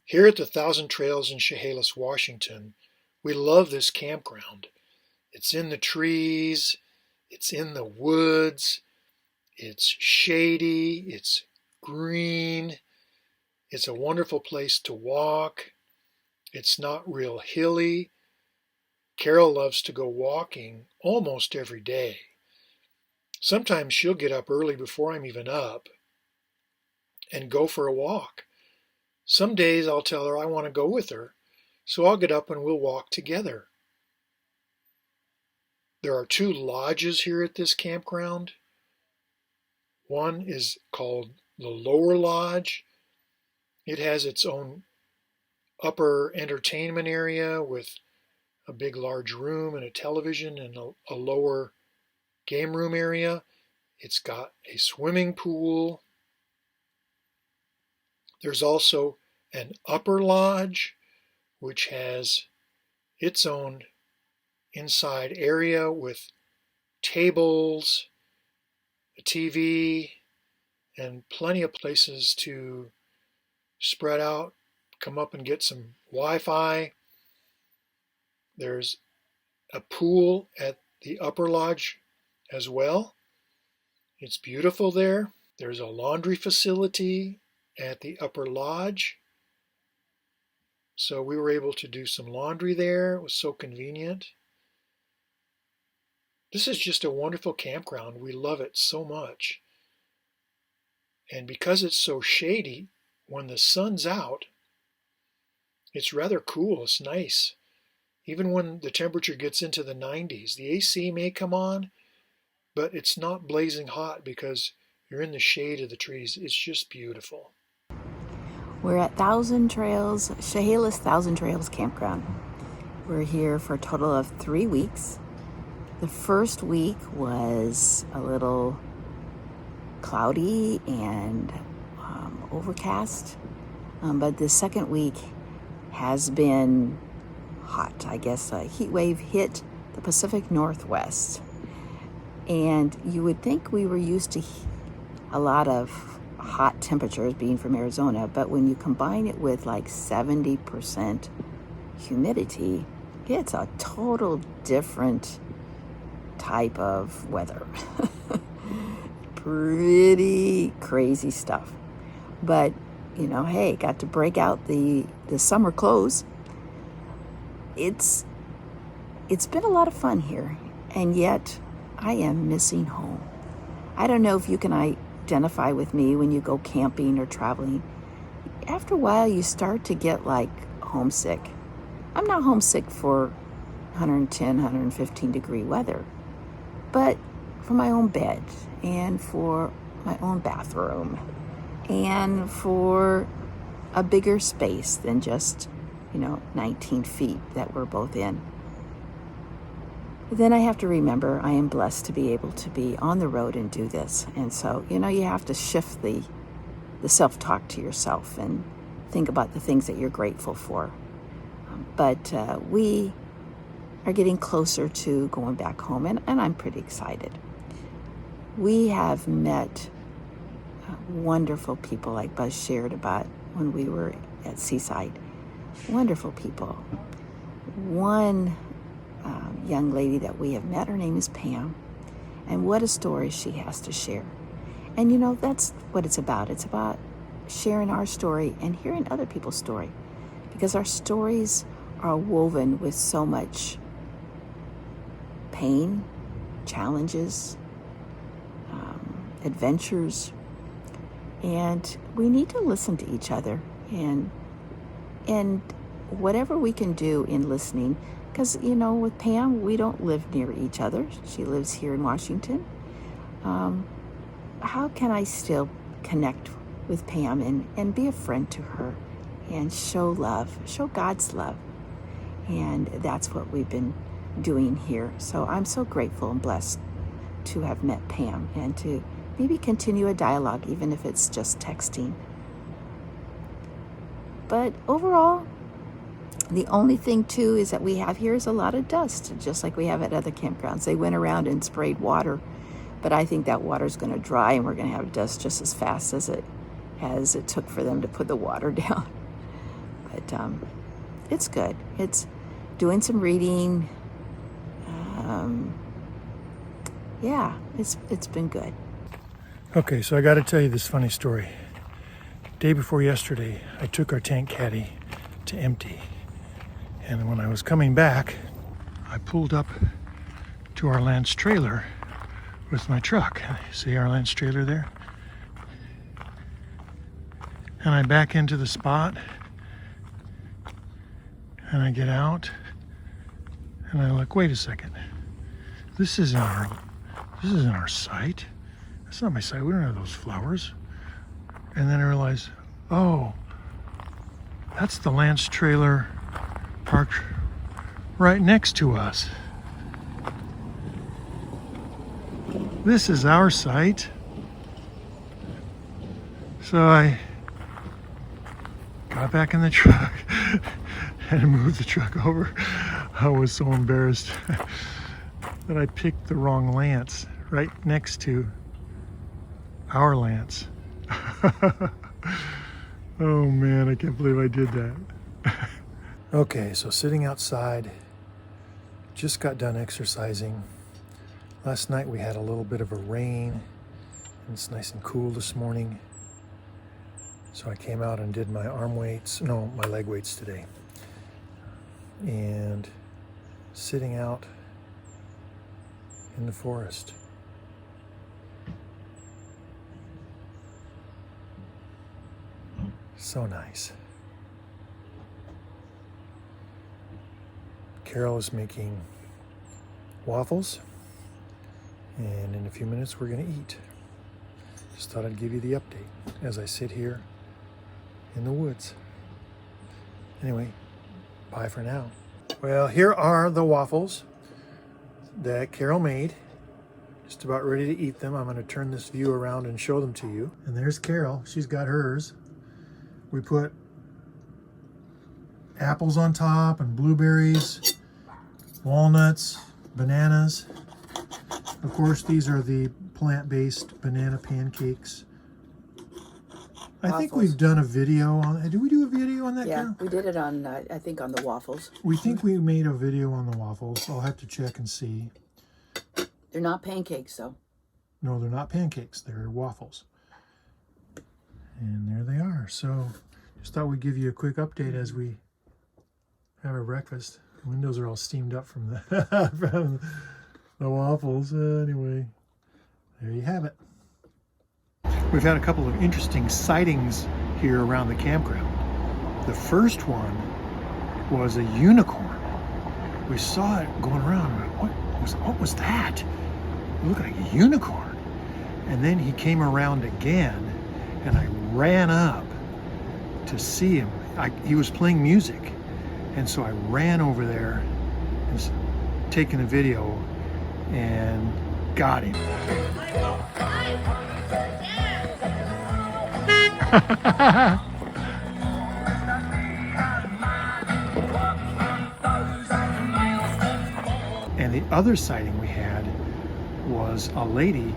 Here at the Thousand Trails in Chehalis, Washington, we love this campground. It's in the trees, it's in the woods, it's shady, it's green, it's a wonderful place to walk. It's not real hilly. Carol loves to go walking almost every day. Sometimes she'll get up early before I'm even up and go for a walk. Some days I'll tell her I want to go with her, so I'll get up and we'll walk together. There are two lodges here at this campground. One is called the Lower Lodge. It has its own upper entertainment area with a big large room and a television and a lower game room area. It's got a swimming pool. There's also an upper lodge, which has its own inside area with tables, a TV, and plenty of places to spread out, come up and get some Wi-Fi. There's a pool at the upper lodge as well. It's beautiful there. There's a laundry facility at the upper lodge. So we were able to do some laundry there. It was so convenient. This is just a wonderful campground. We love it so much. And because it's so shady, when the sun's out, it's rather cool. It's nice. Even when the temperature gets into the 90s, the AC may come on, but it's not blazing hot because you're in the shade of the trees. It's just beautiful. We're at Thousand Trails, Chehalis Thousand Trails Campground. We're here for a total of 3 weeks. The first week was a little cloudy and overcast, but the second week has been hot. I guess a heat wave hit the Pacific Northwest, and you would think we were used to a lot of hot temperatures being from Arizona, but when you combine it with like 70% humidity, it's a total different type of weather. Pretty crazy stuff. But, hey, got to break out the summer clothes. It's been a lot of fun here, and yet I am missing home. I don't know if you can identify with me when you go camping or traveling. After a while, you start to get like homesick. I'm not homesick for 110, 115 degree weather, but for my own bed and for my own bathroom and for a bigger space than just, 19 feet that we're both in. Then I have to remember I am blessed to be able to be on the road and do this. And so, you have to shift the self-talk to yourself and think about the things that you're grateful for. But we are getting closer to going back home, and I'm pretty excited. We have met wonderful people like Buzz shared about when we were at Seaside. Wonderful people. One young lady that we have met, her name is Pam, and what a story she has to share. And that's what it's about. It's about sharing our story and hearing other people's story, because our stories are woven with so much pain, challenges, adventures, and we need to listen to each other and whatever we can do in listening, because with Pam we don't live near each other. She lives here in Washington. How can I still connect with Pam and be a friend to her and show love, show God's love? And that's what we've been doing here. So I'm so grateful and blessed to have met Pam and to maybe continue a dialogue, even if it's just texting. But overall, the only thing too is that we have here is a lot of dust, just like we have at other campgrounds. They went around and sprayed water, but I think that water's going to dry and we're going to have dust just as fast as it took for them to put the water down. But it's good. It's doing some reading. Yeah, it's been good. Okay, so I got to tell you this funny story. Day before yesterday, I took our tank caddy to empty. And when I was coming back, I pulled up to our Lance trailer with my truck. See our Lance trailer there? And I back into the spot, and I get out, and I look, wait a second. This isn't our site. That's not my site. We don't have those flowers. And then I realized, oh, that's the Lance trailer parked right next to us. This is our site. So I got back in the truck and moved the truck over. I was so embarrassed that I picked the wrong Lance right next to our Lance. Oh man, I can't believe I did that. Okay, so sitting outside, just got done exercising. Last night we had a little bit of a rain, and it's nice and cool this morning. So I came out and did my my leg weights today. And sitting out in the forest. So nice. Carol is making waffles, and in a few minutes we're going to eat. Just thought I'd give you the update as I sit here in the woods. Anyway, bye for now. Well, here are the waffles that Carol made. Just about ready to eat them. I'm going to turn this view around and show them to you. And there's Carol. She's got hers. We put apples on top and blueberries, walnuts, bananas. Of course, these are the plant-based banana pancakes. I think we've done a video on. Did we do a video on that? Yeah, Carol? we did it on. I think on the waffles. We think we made a video on the waffles. I'll have to check and see. They're not pancakes, though. No, they're not pancakes. They're waffles. And there they are. So just thought we'd give you a quick update as we have our breakfast. The windows are all steamed up from the from the waffles. Anyway, there you have it. We've had a couple of interesting sightings here around the campground. The first one was a unicorn. We saw it going around. What was that? It looked like a unicorn. And then he came around again, and I ran up to see him. He was playing music, and so I ran over there and taking a video and got him. And the other sighting we had was a lady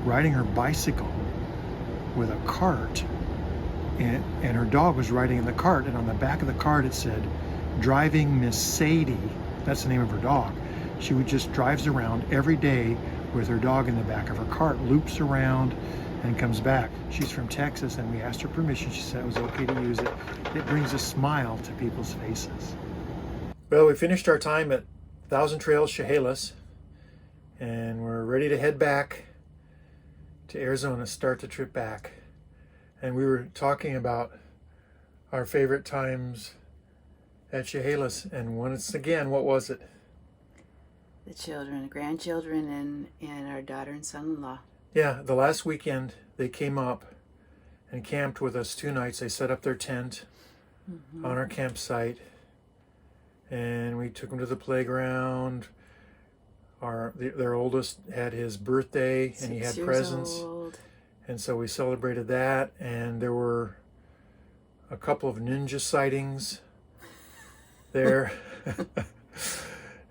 riding her bicycle with a cart, and her dog was riding in the cart, and on the back of the cart it said, "Driving Miss Sadie." That's the name of her dog. She just drives around every day with her dog in the back of her cart, loops around and comes back. She's from Texas, and we asked her permission. She said it was okay to use it. It brings a smile to people's faces. Well, we finished our time at Thousand Trails Chehalis, and we're ready to head back to Arizona, start the trip back. And we were talking about our favorite times at Chehalis, and once again, what was it? The children, grandchildren, and our daughter and son-in-law. Yeah, the last weekend they came up and camped with us 2 nights. They set up their tent on our campsite, and we took them to the playground. Their oldest had his birthday, and he had presents. Old. And so we celebrated that, and there were a couple of ninja sightings there.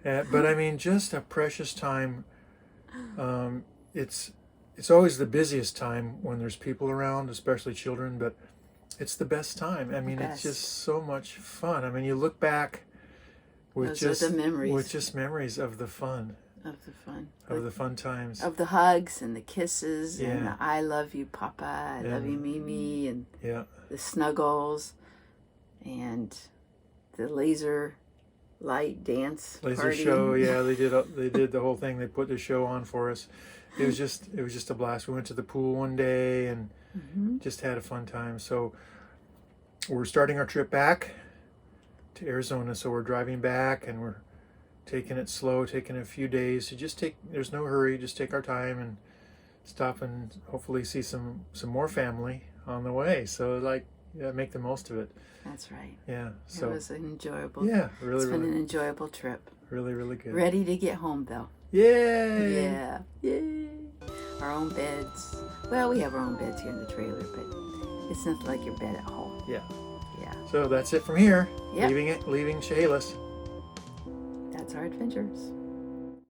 But I mean, just a precious time. It's always the busiest time when there's people around, especially children, but It's the best time. I mean, it's best. just so much fun. I mean, you look back with Those are the memories. with just memories of the fun, Of the fun. of the fun times. Of the hugs and the kisses and Yeah. the I love you, Papa, I love you, Mimi, and Yeah. the snuggles and the laser light dance Laser party. show, yeah, they did the whole thing. They put the show on for us. It was just a blast. We went to the pool one day and just had a fun time. So we're starting our trip back to Arizona. So we're driving back and we're taking it slow, taking a few days. So there's no hurry. Just take our time and stop and hopefully see some more family on the way. So make the most of it. That's right. Yeah. So it was an enjoyable. yeah, It's been an enjoyable trip. really, really good. Ready to get home though. Yay! Yeah. Yay. Our own beds. Well, we have our own beds here in the trailer, but it's nothing like your bed at home. Yeah. Yeah. So that's it from here. Yep. Leaving Chehalis. That's our adventures.